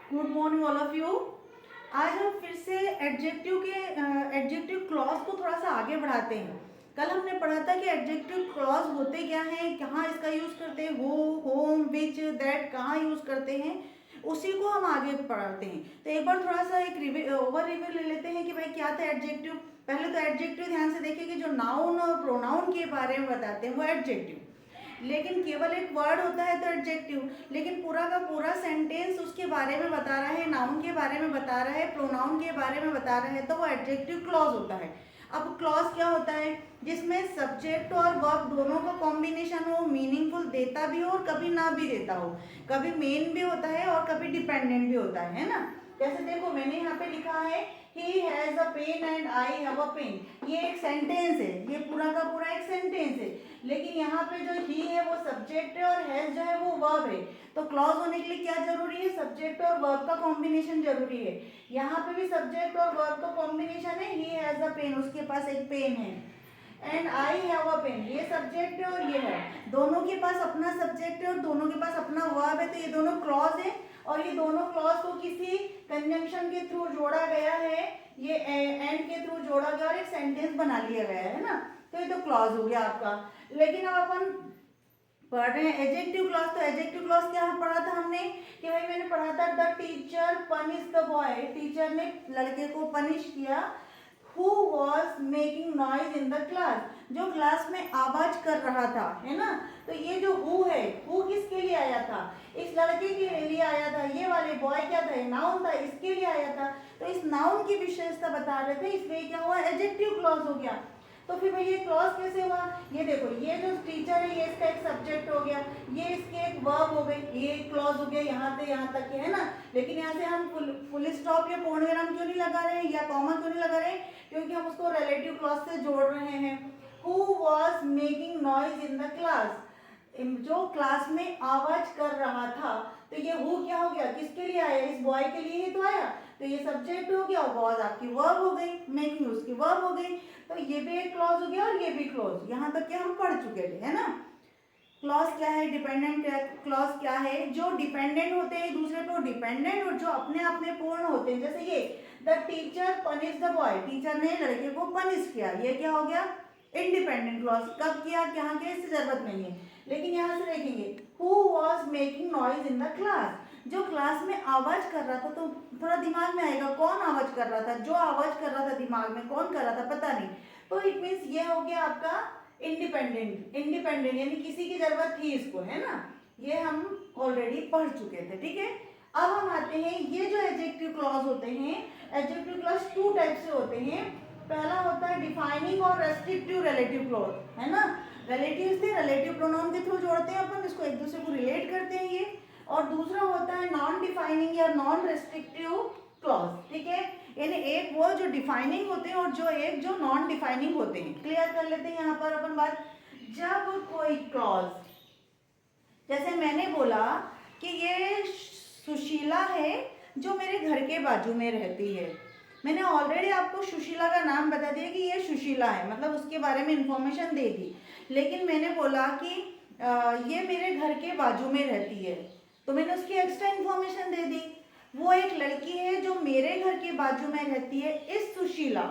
Good morning all of you. आज हम फिर से एडजेक्टिव क्लॉज को थोड़ा सा आगे बढ़ाते हैं। कल हमने पढ़ा था कि एडजेक्टिव क्लॉज होते क्या हैं, कहाँ इसका यूज़ करते हैं, हो, होम, विच, दैट कहाँ यूज़ करते हैं, उसी को हम आगे पढ़ाते हैं। तो एक बार थोड़ा सा एक ओवर रिव्यू ले लेते हैं कि भाई क्या था एडजेक्टिव। पहले तो एडजेक्टिव ध्यान से देखिए कि जो नाउन और प्रोनाउन के बारे में बताते हैं वो एडजेक्टिव, लेकिन केवल एक वर्ड होता है तो एडजेक्टिव, लेकिन पूरा का पूरा सेंटेंस उसके बारे में बता रहा है, नाउन के बारे में बता रहा है, प्रोनाउन के बारे में बता रहा है, तो वो एडजेक्टिव क्लॉज होता है। अब क्लॉज क्या होता है? जिसमें सब्जेक्ट और वर्ब दोनों का कॉम्बिनेशन हो, मीनिंगफुल देता भी हो और कभी ना भी देता हो, कभी मेन भी होता है और कभी डिपेंडेंट भी होता है ना। जैसे देखो मैंने यहाँ पे लिखा है he has a pen and I have a pen, ये एक सेंटेंस है, ये पूरा का पूरा एक सेंटेंस है, लेकिन यहाँ पे जो ही है वो सब्जेक्ट है और हैज जो है वो वर्ब है। तो क्लॉज होने के लिए क्या जरूरी है? सब्जेक्ट और वर्ब का कॉम्बिनेशन जरूरी है। यहाँ पे भी सब्जेक्ट और वर्ब का कॉम्बिनेशन है, ही हैज अ पेन, उसके पास एक पेन है, and I have a pen, ये सब्जेक्ट है और ये है, दोनों के पास अपना सब्जेक्ट है और दोनों के पास अपना वर्ब है, तो ये दोनों क्लॉज है और ये दोनों क्लॉज को किसी कंजंक्शन के थ्रू जोड़ा गया है, ये एंड के थ्रू जोड़ा गया और एक सेंटेंस बना लिया गया है ना। तो ये तो क्लॉज हो गया आपका। लेकिन अब अपन पढ़ रहे हैं एडजेक्टिव क्लॉज। तो एडजेक्टिव क्लॉज क्या पढ़ा था हमने कि भाई मैंने पढ़ा था the teacher punish the boy, teacher ने लड़के को पनिश किया, who was making noise in the class, जो क्लास में आवाज कर रहा था, है ना। तो ये जो हु है, हु किसके लिए आया था? इस लड़के के लिए आया था। ये वाले बॉय क्या था? नाउन था, इसके लिए आया था। तो इस नाउन की विशेषता बता रहे थे, इसलिए क्या हुआ? एडजेक्टिव क्लॉज हो गया। तो फिर भाई ये क्लॉज कैसे हुआ? ये देखो, ये जो टीचर है ये इसका एक सब्जेक्ट हो गया, ये इसके एक वर्ब हो गई, ये क्लॉज हो गया यहाँ से यहाँ तक के, है ना। लेकिन यहाँ से हम फुल स्टॉप या पूर्ण विराम क्यों नहीं लगा रहे हैं या कॉमा क्यों नहीं लगा रहे हैं? क्योंकि हम उसको रिलेटिव क्लॉज से जोड़ रहे हैं। Who was making noise in the class, जो क्लास में आवाज कर रहा था। तो ये हु क्या हो गया? किसके लिए आया? इस बॉय के लिए ही तो आया, तो ये सब्जेक्ट हो गया, वॉज आपकी वर्ब हो गई, मेकिंग उसकी वर्ब हो गई। तो ये भी एक क्लॉज हो गया और ये भी क्लॉज, यहाँ तक के हम पढ़ चुके थे, है ना। क्लॉज क्या है? डिपेंडेंट क्लॉज क्या है? जो डिपेंडेंट होते हैं दूसरे पे, डिपेंडेंट, और जो अपने आप में पूर्ण होते हैं। जैसे ये the teacher punish the boy, teacher ने लड़के को पनिश किया, ये क्या हो गया? Independent clause. कब किया, क्या किया, इससे जरूरत नहीं है। लेकिन यहाँ से देखेंगे who was making noise in the class, जो क्लास में आवाज कर रहा था, तो थोड़ा दिमाग में आएगा कौन आवाज कर रहा था? जो आवाज कर रहा था दिमाग में कौन कर रहा था पता नहीं। तो इट मीन्स ये हो गया आपका इंडिपेंडेंट। इंडिपेंडेंट यानी किसी की जरूरत थी इसको, है ना। ये हम ऑलरेडी पढ़ चुके थे, ठीक है। अब हम आते हैं, ये जो एडजेक्टिव क्लॉज होते हैं, एडजेक्टिव क्लॉज टू टाइप से होते हैं। पहला होता है डिफाइनिंग और रेस्ट्रिक्टिव रिलेटिव क्लॉज, है ना। रिलेटिव से रिलेटिव प्रोनाउन के थ्रू जोड़ते हैं अपन, इसको एक दूसरे को रिलेट करते हैं ये। और दूसरा होता है नॉन डिफाइनिंग या नॉन रेस्ट्रिक्टिव क्लॉज, ठीक है। यानी एक वो जो डिफाइनिंग होते हैं और जो एक जो नॉन डिफाइनिंग होते हैं। क्लियर कर लेते हैं यहाँ पर अपन बात। जब कोई क्लॉज, जैसे मैंने बोला कि ये सुशीला है जो मेरे घर के बाजू में रहती है, मैंने ऑलरेडी आपको सुशीला का नाम बता दिया कि ये सुशीला है, मतलब उसके बारे में इंफॉर्मेशन दे दी। लेकिन मैंने बोला कि ये मेरे घर के बाजू में रहती है, तो मैंने उसकी एक्स्ट्रा इंफॉर्मेशन दे दी। वो एक लड़की है जो मेरे घर के बाजू में रहती है, इस सुशीला,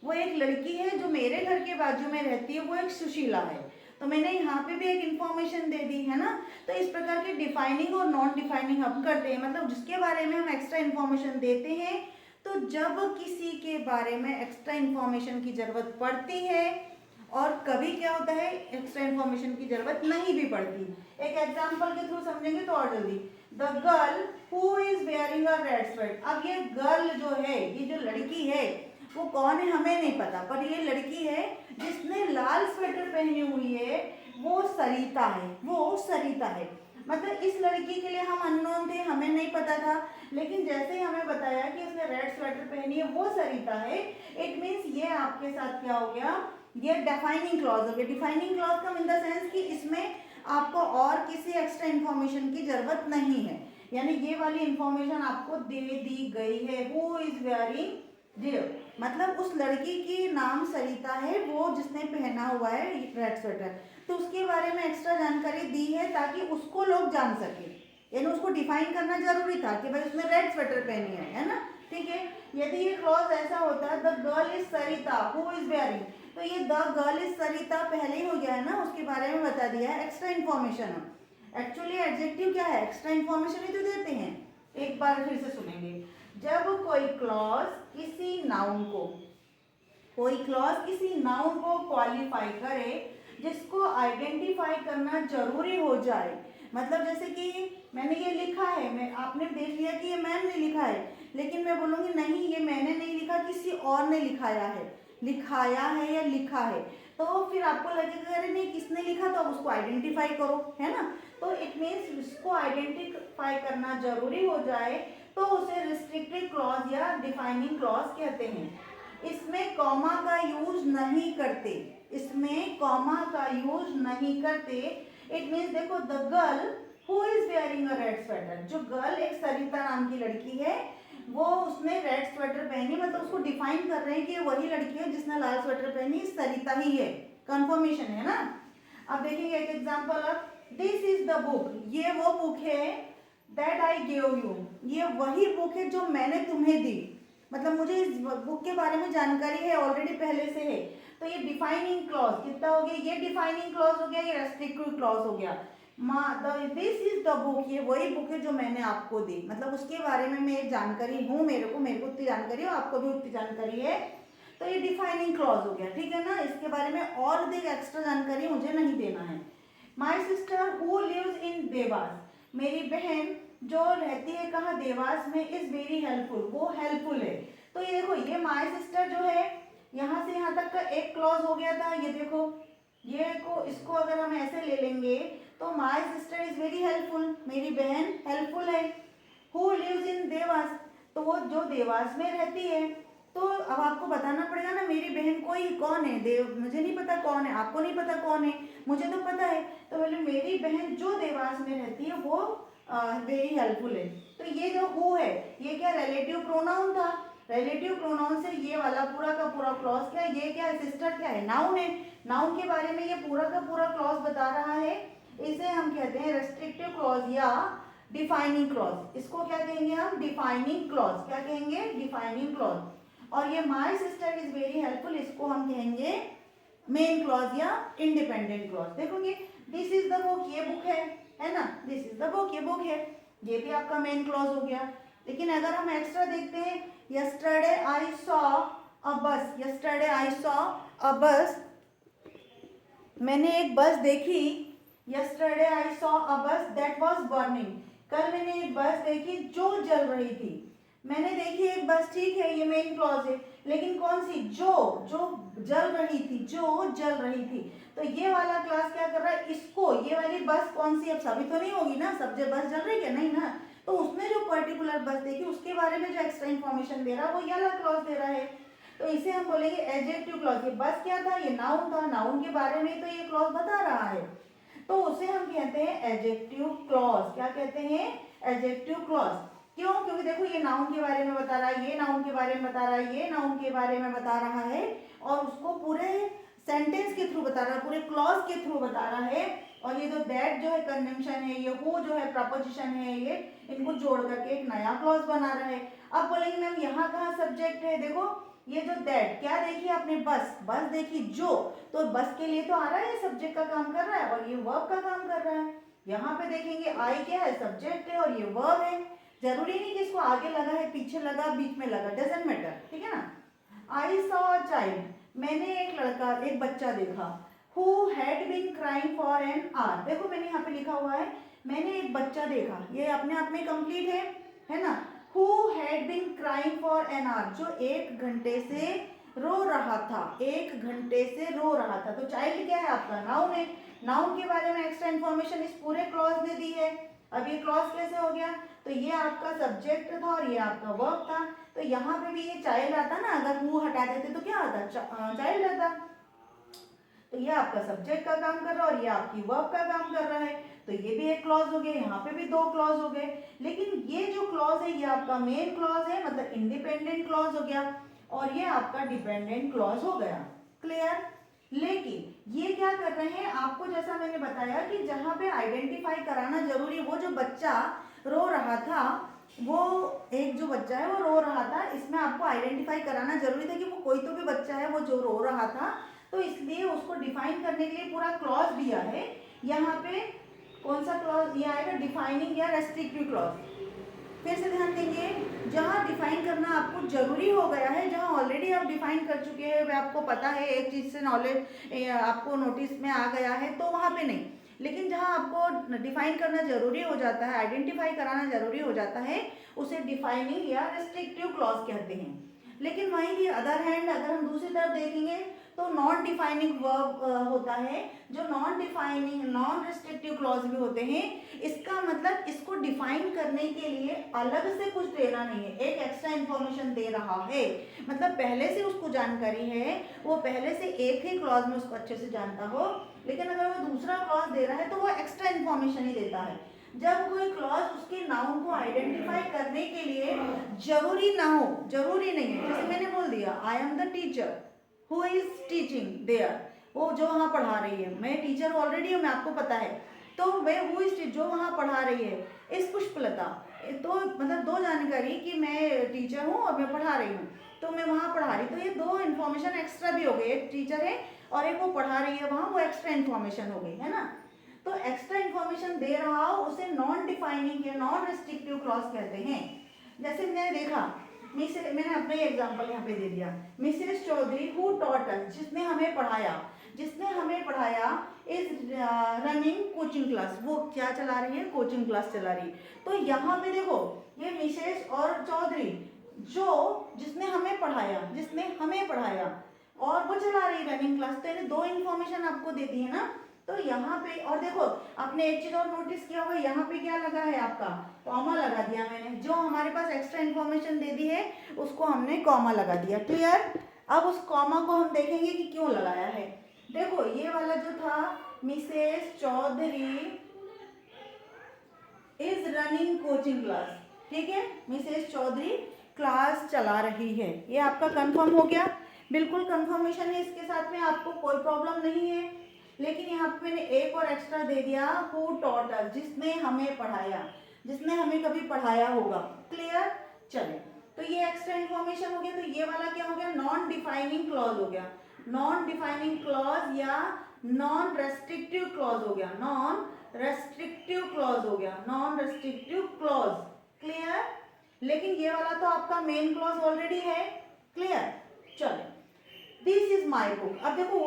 वो एक लड़की है जो मेरे घर के बाजू में रहती है, वो एक सुशीला है। तो मैंने यहाँ पे भी एक इंफॉर्मेशन दे दी, है ना। तो इस प्रकार के डिफाइनिंग और नॉन डिफाइनिंग हम करते हैं, मतलब जिसके बारे में हम एक्स्ट्रा इंफॉर्मेशन देते हैं। तो जब किसी के बारे में एक्स्ट्रा इंफॉर्मेशन की जरूरत पड़ती है, और कभी क्या होता है एक्स्ट्रा इंफॉर्मेशन की जरूरत नहीं भी पड़ती। एक एग्जांपल के थ्रू समझेंगे तो और जल्दी। The girl who is wearing a red sweat, अब ये गर्ल जो है, ये जो लड़की है वो कौन है हमें नहीं पता, पर ये लड़की है जिसने लाल स्वेटर पहनी हुई है, वो सरिता है, वो सरिता है। मतलब इस लड़की के लिए हम अननोन थे, हमें नहीं पता था, लेकिन जैसे ही हमें बताया कि उसने रेड स्वेटर पहनी है, वो सरिता है, इट मीन्स ये आपके साथ क्या हो गया? ये डिफाइनिंग क्लॉज हो गया। डिफाइनिंग क्लॉज का इन द सेंस कि इसमें आपको और किसी एक्स्ट्रा इंफॉर्मेशन की जरूरत नहीं है, यानी ये वाली इंफॉर्मेशन आपको दे दी गई है। हु इज वेयरिंग डियर, मतलब उस लड़की की नाम सरिता है, वो जिसने पहना हुआ है रेड स्वेटर, तो उसके बारे में एक्स्ट्रा जानकारी दी है ताकि उसको लोग जान सके। यानी उसको डिफाइन करना जरूरी था कि भाई उसने रेड स्वेटर पहनी है ना, ठीक है। यदि ये क्लॉज ऐसा होता the girl is Sarita who is wearing, तो ये द गर्ल इज सरिता पहले ही हो गया है ना, उसके बारे में बता दिया है, एक्स्ट्रा इन्फॉर्मेशन है। एक्चुअली एडजेक्टिव क्या है, एक्स्ट्रा इन्फॉर्मेशन ही तो देते हैं। एक बार फिर से सुनेंगे, जब कोई क्लॉज किसी नाउन को, कोई क्लॉज किसी नाउन को क्वालिफाई करे जिसको आइडेंटिफाई करना जरूरी हो जाए, मतलब जैसे कि मैंने ये लिखा है, मैं आपने देख लिया कि ये मैम ने लिखा है, लेकिन मैं बोलूँगी नहीं ये मैंने नहीं लिखा, किसी और ने लिखाया है, लिखाया है या लिखा है, तो फिर आपको लगेगा अरे नहीं किसने लिखा, तो उसको आइडेंटिफाई करो, है ना। तो इट मीन्स इसको आइडेंटिफाई करना जरूरी हो जाए तो उसे रिस्ट्रिक्टिव क्लॉज या डिफाइनिंग क्लॉज कहते हैं। इसमें कॉमा का यूज नहीं करते, इसमें कॉमा का यूज नहीं करते। इट मीन्स देखो the girl who is wearing a red sweater, जो गर्ल एक सरिता नाम की लड़की है वो उसने रेड स्वेटर पहनी, मतलब उसको डिफाइन कर रहे हैं कि वही लड़की है जिसने लाल स्वेटर पहनी, सरिता ही है, कंफर्मेशन है ना। अब देखेंगे एक example of this is the book, ये वो बुक है, दैट आई गिव यू, ये वही बुक है जो मैंने तुम्हें दी, मतलब मुझे इस बुक के बारे में जानकारी है ऑलरेडी पहले से है। तो ये डिफाइनिंग क्लॉज कितना हो गया, ये डिफाइनिंग क्लॉज हो गया, ये रेस्ट्रिक्टिव क्लॉज हो गया। दिस इज द बुक, ये वही बुक है जो मैंने आपको दी, मतलब उसके बारे में मैं जानकारी हूँ, मेरे को उतनी जानकारी हो, आपको भी उतनी जानकारी है, तो ये डिफाइनिंग क्लॉज हो गया, ठीक है ना। इसके बारे में और अधिक एक्स्ट्रा जानकारी मुझे नहीं देना है। My sister who lives in Dewas, मेरी बहन जो रहती है कहाँ, देवास में, इज वेरी हेल्पफुल, वो हेल्पफुल है। तो ये देखो ये माई सिस्टर जो है यहाँ से यहाँ तक का एक क्लॉज हो गया था, ये देखो ये को इसको अगर हम ऐसे ले लेंगे तो my sister is very helpful, मेरी बहन हेल्पफुल है। हु लिव्स इन देवास, तो वो जो देवास में रहती है, तो अब आपको बताना पड़ेगा ना मेरी बहन कोई कौन है, देव मुझे नहीं पता कौन है, आपको नहीं पता कौन है, मुझे तो पता है, तो बोले मेरी बहन जो देवास में रहती है वो वेरी हेल्पफुल है। तो ये जो हु है ये क्या रिलेटिव प्रोनाउन था, रिलेटिव प्रोनाउन से ये वाला पूरा का पूरा क्लॉज क्या है, ये क्या है, सिस्टर क्या है, नाउन है, नाउन के बारे में ये पूरा का पूरा क्लॉज बता रहा है, इसे हम कहते हैं रेस्ट्रिक्टिव क्लॉज या डिफाइनिंग क्लॉज। इसको क्या कहेंगे हम, डिफाइनिंग क्लॉज, क्या कहेंगे, डिफाइनिंग क्लॉज। और ये my sister is very helpful, इसको हम कहेंगे मेन क्लॉज या इंडिपेंडेंट क्लॉज। देखोगे दिस इज द बुक, ये बुक है ना, दिस इज द बुक, ये बुक है, ये भी आपका मेन क्लॉज हो गया। लेकिन अगर हम एक्स्ट्रा देखते हैं, यस्टरडे आई सॉ अ बस, यस्टरडे आई सॉ अ बस, मैंने एक बस देखी, यस्टरडे आई सॉ अ बस दैट वाज बर्निंग, कल मैंने एक बस देखी जो जल रही थी, मैंने देखी एक बस, ठीक है ये मेन क्लॉज है, लेकिन कौन सी, जो जल रही थी, जो जल रही थी, तो ये वाला क्लास क्या कर रहा है, इसको, ये वाली बस कौन सी, अब सभी तो नहीं होगी ना, सब जब बस जल रही है नहीं ना, तो उसने जो पर्टिकुलर बस देखी उसके बारे में जो एक्स्ट्रा इन्फॉर्मेशन दे रहा है वो ये वाला क्लॉज दे रहा है, तो इसे हम बोलेंगे एडजेक्टिव क्लॉज। ये बस क्या था, ये नाउन था, नाउन के बारे में तो ये क्लॉज बता रहा है, तो उसे हम कहते हैं एडजेक्टिव क्लॉज। क्या कहते हैं, एडजेक्टिव क्लॉज। क्यों, क्योंकि देखो ये नाउन के बारे में बता रहा है, ये नाउन के बारे में बता रहा है, ये नाउन के बारे में बता रहा है, और उसको पूरे सेंटेंस के थ्रू बता रहा है, पूरे क्लॉज के थ्रू बता रहा है। और ये जो दैट जो है कंजंक्शन है, ये हु जो है प्रपोजिशन है, ये इनको जोड़ करके एक नया क्लॉज बना रहा है। अब बोलेंगे मैम यहाँ कहाँ सब्जेक्ट है, देखो ये जो दैट, क्या देखी आपने, बस, बस देखी, जो, तो बस के लिए तो आ रहा है, सब्जेक्ट का काम कर रहा है, और ये वर्ब का काम कर रहा है। यहाँ पे देखेंगे आई क्या है, सब्जेक्ट है, और ये वर्ब है, जरूरी नहीं कि इसको आगे लगा है, पीछे लगा, बीच में लगा, डजंट मैटर, ठीक है ना। आई सॉ अ चाइल्ड, मैंने एक लड़का, एक बच्चा देखा, who had been crying for an hour, देखो मैंने यहाँ पे लिखा हुआ है मैंने एक बच्चा देखा, ये अपने आप में कंप्लीट है ना। Who had been crying for an hour, जो 1 घंटे से रो रहा था, 1 घंटे से रो रहा था, तो चाइल्ड क्या है आपका, नाउन है, नाउन के बारे में एक्स्ट्रा इन्फॉर्मेशन इस पूरे क्लॉज ने दी है। अब ये क्लॉज कैसे हो गया, तो ये आपका सब्जेक्ट था और ये आपका वर्ब था, तो यहाँ पे भी ये चाइल्ड आता ना, अगर हु हटा देते तो क्या आता, चाइल्ड आता, तो ये आपका सब्जेक्ट का काम कर रहा है और ये आपकी वर्ब का काम कर रहा है, तो ये भी एक क्लॉज हो गया, यहाँ पे भी 2 क्लॉज हो गए। लेकिन ये जो क्लॉज है ये आपका मेन क्लॉज है, मतलब इंडिपेंडेंट क्लॉज हो गया, और ये आपका डिपेंडेंट क्लॉज हो गया। क्लियर। लेकिन ये क्या कर रहे हैं, आपको जैसा मैंने बताया कि जहाँ पे आइडेंटिफाई कराना जरूरी है, वो जो बच्चा रो रहा था, वो एक जो बच्चा है वो रो रहा था, इसमें आपको आइडेंटिफाई कराना जरूरी था कि वो कोई तो भी बच्चा है वो जो रो रहा था, तो इसलिए उसको डिफाइन करने के लिए पूरा क्लॉज दिया है। यहाँ पे कौन सा क्लॉज ये आएगा, डिफाइनिंग या रेस्ट्रिक्टिव क्लॉज। फिर से ध्यान देंगे, जहाँ डिफाइन करना आपको जरूरी हो गया है, जहाँ ऑलरेडी आप डिफाइन कर चुके हैं, वह आपको पता है, एक चीज़ से नॉलेज आपको नोटिस में आ गया है, तो वहाँ पे नहीं। लेकिन जहाँ आपको डिफाइन करना जरूरी हो जाता है, आइडेंटिफाई कराना जरूरी हो जाता है, उसे डिफाइनिंग या रेस्ट्रिक्टिव क्लॉज कहते हैं। लेकिन वहीं की अदर हैंड अगर हम दूसरी तरफ देखेंगे तो नॉन डिफाइनिंग वर्ब होता है, जो non defining non restrictive clause भी होते हैं। इसका मतलब इसको डिफाइन करने के लिए अलग से कुछ देना नहीं है, एक एक्स्ट्रा इन्फॉर्मेशन दे रहा है, मतलब पहले से उसको जानकारी है, वो पहले से एक ही क्लॉज में उसको अच्छे से जानता हो, लेकिन अगर वो दूसरा क्लॉज दे रहा है तो वो एक्स्ट्रा इन्फॉर्मेशन ही देता है। जब कोई क्लॉज उसके नाउन को आइडेंटिफाई करने के लिए जरूरी ना हो, जरूरी नहीं है, जैसे मैंने बोल दिया I am the teacher who is teaching there, वो जो वहाँ पढ़ा रही है, मैं टीचर ऑलरेडी हूँ, मैं आपको पता है, तो मैं हु इज जो वहाँ पढ़ा रही है इस पुष्पलता, तो मतलब दो जानकारी कि मैं टीचर हूँ और मैं पढ़ा रही हूँ, तो मैं वहाँ पढ़ा रही, तो ये दो इन्फॉर्मेशन एक्स्ट्रा भी हो गई, एक टीचर है और एक वो पढ़ा रही है वहाँ, वो एक्स्ट्रा इन्फॉर्मेशन हो गई है ना। तो एक्स्ट्रा इन्फॉर्मेशन दे रहा हो उसे नॉन डिफाइनिंग या नॉन रेस्ट्रिक्टिव क्लॉज कहते हैं। जैसे मैंने देखा, मैंने अपना ही एग्जांपल यहाँ पे दे दिया, Mrs Chaudhary who taught us, जिसने हमें पढ़ाया, जिसने हमें पढ़ाया इज रनिंग कोचिंग क्लास, वो क्या चला रही है, कोचिंग क्लास चला रही है। तो यहाँ पे देखो ये मिसेस और चौधरी, जो जिसने हमें पढ़ाया, जिसने हमें पढ़ाया और वो चला रही रनिंग क्लास, तो ये दो इन्फॉर्मेशन आपको दे दी है ना। तो यहाँ पे और देखो आपने एक चीज और नोटिस किया होगा, यहाँ पे क्या लगा है आपका, कॉमा लगा दिया मैंने, जो हमारे पास एक्स्ट्रा इन्फॉर्मेशन दे दी है उसको हमने कॉमा लगा दिया, क्लियर। अब उस कॉमा को हम देखेंगे कि क्यों लगाया है। देखो ये वाला जो था, Mrs Chaudhary is running coaching class, ठीक है, मिसेस चौधरी क्लास चला रही है, ये आपका कंफर्म हो गया, बिल्कुल कंफर्मेशन है, इसके साथ में आपको कोई प्रॉब्लम नहीं है। लेकिन यहाँ पे मैंने एक और एक्स्ट्रा दे दिया, हु टॉट अस, जिसने हमें पढ़ाया, जिसने हमें कभी पढ़ाया होगा, क्लियर। चले, तो ये एक्स्ट्रा इन्फॉर्मेशन हो गया, तो ये वाला क्या हो गया, नॉन डिफाइनिंग क्लॉज हो गया, नॉन डिफाइनिंग क्लॉज या नॉन रेस्ट्रिक्टिव क्लॉज हो गया, नॉन रेस्ट्रिक्टिव क्लॉज हो गया, नॉन रेस्ट्रिक्टिव क्लॉज, क्लियर। लेकिन ये वाला तो आपका मेन क्लॉज ऑलरेडी है, क्लियर। चलो, दिस इज माई बुक, अब देखो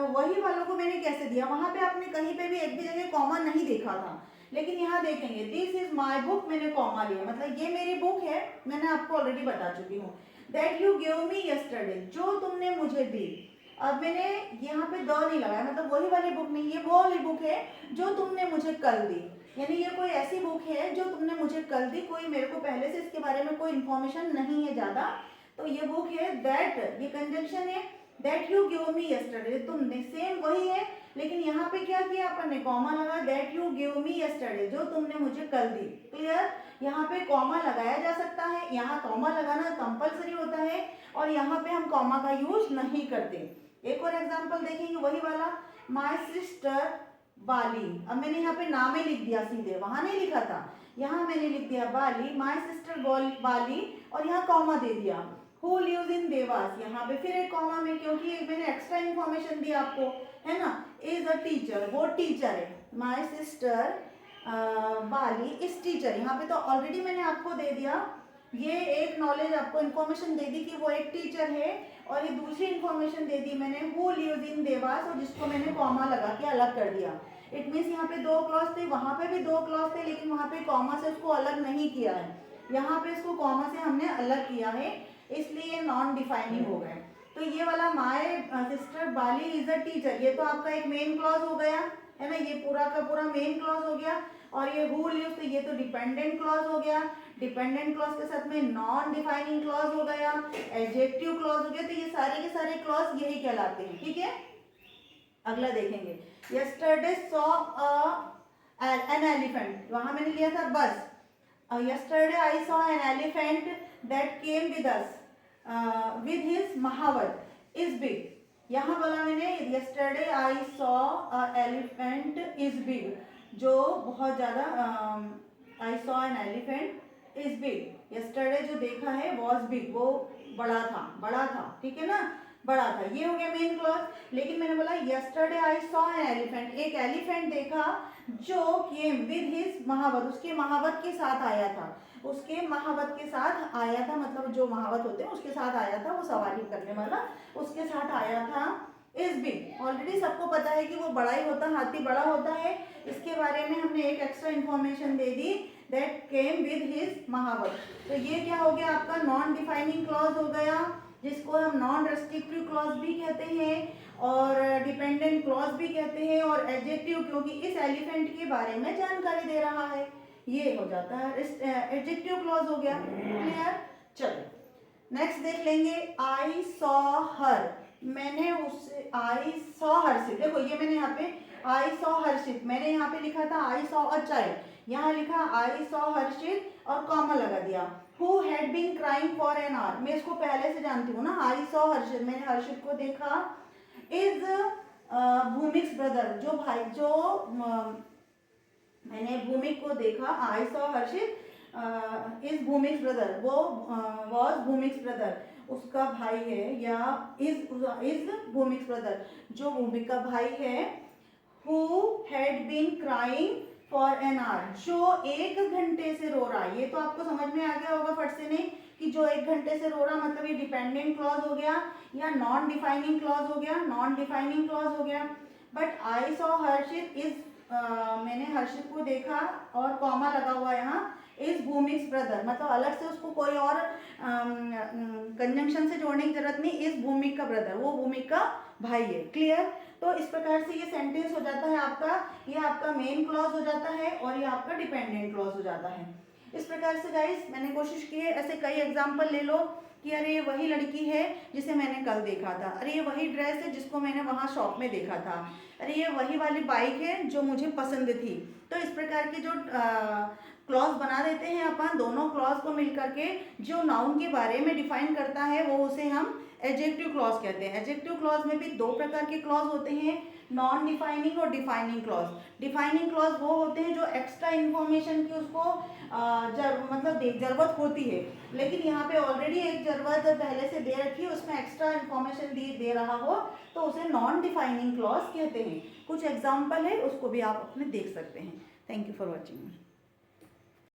वही वालों को मैंने कैसे दिया, वहां पे आपने कहीं पे भी एक भी जगह कॉमा नहीं देखा था, लेकिन यहाँ देखेंगे दिस इज माई बुक, मैंने कॉमा लिया, मतलब ये मेरी बुक है, मैंने आपको ऑलरेडी बता चुकी हूँ। That you give me yesterday, जो तुमने मुझे दी, अब मैंने यहाँ पे द नहीं लगाया, मतलब वही वाली बुक नहीं, ये वो वाली बुक है जो तुमने मुझे कल दी, यानी ये कोई ऐसी बुक है जो तुमने मुझे कल दी, कोई मेरे को पहले से इसके बारे में कोई इन्फॉर्मेशन नहीं है ज़्यादा, तो ये बुक है। दैट, ये कंजंक्शन है, that you give me yesterday, तुमने, सेम वही है, लेकिन यहाँ पे क्या किया अपन ने, कॉमा लगा, that you give me yesterday, जो तुमने मुझे कल दी, क्लियर। यहाँ पे कॉमा लगाया जा सकता है, यहाँ कॉमा लगाना कंपलसरी होता है, और यहाँ पे हम कॉमा का यूज नहीं करते। एक और एग्जाम्पल देखेंगे वही वाला, माई सिस्टर बाली, अब मैंने यहाँ पे नाम ही लिख दिया सीधे, वहां नहीं लिखा था, यहाँ मैंने लिख दिया बाली, माई सिस्टर बाली, और यहाँ कॉमा दे दिया, हु लिव्स इन देवास, यहाँ पे फिर एक कॉमा में, क्योंकि मैंने एक्स्ट्रा इन्फॉर्मेशन दी आपको, है ना, इज अ टीचर, वो टीचर है, my sister Bali is teacher, यहाँ पे तो ऑलरेडी मैंने आपको दे दिया, ये एक नॉलेज आपको इन्फॉर्मेशन दे दी कि वो एक टीचर है, और ये दूसरी इन्फॉर्मेशन दे दी मैंने, हु लिव्स इन देवास, और जिसको मैंने कॉमा लगा के अलग कर दिया। इट मीन्स यहाँ पे दो क्लॉज थे, वहाँ पे भी दो क्लॉज थे, लेकिन वहाँ पे कॉमा से उसको अलग नहीं किया है, यहाँ पे इसको कॉमा से हमने अलग किया है, इसलिए नॉन डिफाइनिंग हो गए। तो ये वाला my sister Bali is a teacher, ये तो आपका एक मेन क्लॉज हो गया, है ना, ये पूरा का पूरा मेन क्लॉज हो गया, और ये हु लिव्स, तो ये तो डिपेंडेंट क्लॉज हो गया, डिपेंडेंट क्लॉज के साथ में नॉन डिफाइनिंग क्लॉज हो गया, एडजेक्टिव क्लॉज हो गया, तो ये सारे के सारे क्लॉज यही कहलाते हैं, ठीक है। अगला देखेंगे, यस्टरडे सॉ एन एलिफेंट, वहां मैंने लिया था बस, yesterday I saw an elephant that came with us with his महावत इज बिग, यहाँ बोला मैंने yesterday I saw a elephant is big, जो बहुत ज़्यादा I saw an elephant is big, yesterday जो देखा है वॉज बिग, वो बड़ा था, ठीक है ना, बड़ा था, ये हो गया मेन क्लॉज। लेकिन मैंने बोला yesterday I saw an elephant, एक एलिफेंट देखा जो केम विद हिज महावत, उसके महावत के साथ आया था, उसके महावत के साथ आया था, मतलब जो महावत होते हैं उसके साथ आया था, वो सवारी करने वाला उसके साथ आया था। इज बिग, ऑलरेडी सबको पता है कि वो बड़ा ही होता, हाथी बड़ा होता है, इसके बारे में हमने एक एक्स्ट्रा इन्फॉर्मेशन दे दी, दैट केम विद हिज महावत। तो ये क्या हो गया आपका नॉन डिफाइनिंग क्लॉज हो गया, जिसको हम नॉन रेस्ट्रिक्टिव क्लॉज भी कहते हैं और डिपेंडेंट क्लॉज भी कहते हैं, और एडजेक्टिव क्योंकि इस एलिफेंट के बारे में जानकारी दे रहा है, ये हो जाता है एडजेक्टिव क्लॉज हो गया। क्लियर, चलो नेक्स्ट देख लेंगे। आई सॉ हर, मैंने उससे आई सॉ हर्षित, देखो ये मैंने यहाँ पे आई सॉ हर्षित, मैंने यहाँ पे लिखा था आई सॉ अ चाइल्ड, यहाँ लिखा आई सॉ हर्षित और कॉमा लगा दिया। Who had been crying for an hour, मैं इसको पहले से जानती हूँ ना, आई सॉ हर्षित, मैंने हर्षित को देखा। इज भूमिक्स ब्रदर, जो भाई जो मैंने भूमिक को देखा, I saw Harshit is Bhumik's brother, वो वॉज भूमिक्स ब्रदर, उसका भाई है, या इज भूमिक्स ब्रदर, जो भूमिक का भाई है। Who had been crying for an hour, जो 1 घंटे से रो रहा है, ये तो आपको समझ में आ गया होगा फट से नहीं कि जो 1 घंटे से रो रहा, मतलब ये डिपेंडेंट क्लॉज हो गया या नॉन डिफाइनिंग क्लॉज हो गया, नॉन डिफाइनिंग क्लॉज हो गया। But I saw Harshit is, मैंने हर्षित को देखा और कॉमा लगा हुआ यहाँ, इज भूमिक्स ब्रदर, मतलब अलग से उसको कोई और कंजंक्शन से जोड़ने की जरूरत नहीं, इस भूमिक का ब्रदर, वो भूमिक का भाई है। क्लियर, तो इस प्रकार से ये सेंटेंस हो जाता है आपका, ये आपका मेन क्लॉज हो जाता है और ये आपका डिपेंडेंट क्लॉज हो जाता है। इस प्रकार से गाइस मैंने कोशिश की है, ऐसे कई एग्जाम्पल ले लो कि अरे ये वही लड़की है जिसे मैंने कल देखा था, अरे ये वही ड्रेस है जिसको मैंने वहाँ शॉप में देखा था, अरे ये वही वाली बाइक है जो मुझे पसंद थी। तो इस प्रकार के जो क्लॉज बना देते हैं अपन, दोनों क्लॉज को मिल करके जो नाउन के बारे में डिफाइन करता है वो उसे हम एडजेक्टिव क्लॉज कहते हैं। एडजेक्टिव क्लॉज में भी 2 प्रकार के क्लॉज होते हैं, नॉन डिफाइनिंग और डिफाइनिंग क्लॉज। डिफाइनिंग क्लॉज वो होते हैं जो एक्स्ट्रा इन्फॉर्मेशन की उसको मतलब जरूरत होती है, लेकिन यहाँ पे ऑलरेडी एक जरूरत पहले से दे रखी है, उसमें एक्स्ट्रा इन्फॉर्मेशन दे रहा हो तो उसे नॉन डिफाइनिंग क्लॉज कहते हैं। कुछ एग्जाम्पल है उसको भी आप अपने देख सकते हैं। Thank you for watching.